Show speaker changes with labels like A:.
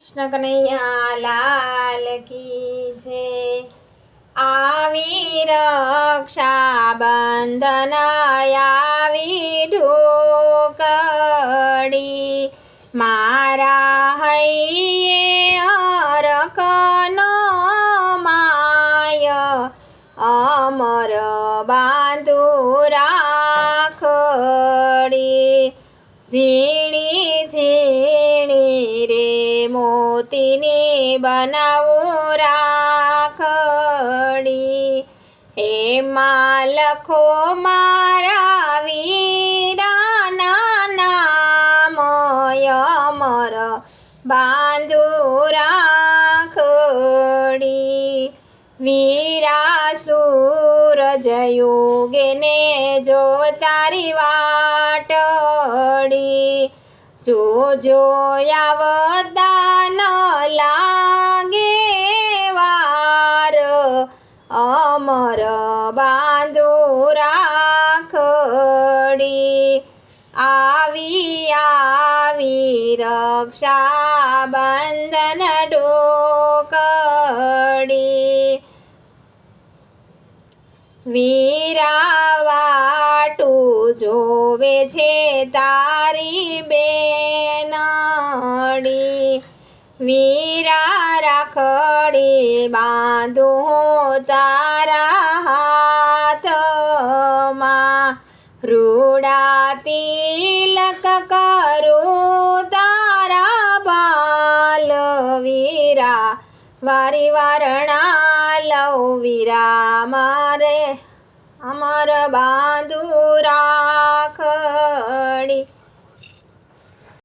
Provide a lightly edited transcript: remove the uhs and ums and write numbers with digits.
A: કૃષ્ણ કનૈયા લાલ કી જય। આવી રક્ષાબંધન આવી ઢોકળી મારા હૈયે અરકનો માય અમર બાંધુ રાખડી। ઝીણી ઝીણી રે મોતીની બનાવું રાખડી। એમાં લખો મારા વીરાના નામ અમર બાંધુ રાખડી। વીરા સૂરજ યુગને જો તારી વાટડી જોજો આવતાન લાગે વાર અમર બાંધુ રાખડી। આવી આવી રક્ષાબંધન ઢોકળી વીરા વાટું જોવે છે તારી બેનડી। વીરા રાખડી બાંધું તારા હાથમાં રૂડા તિલક કરું તારા બાલ વીરા વારી વારણા લઉં વીરા મારે અમર બાંધુ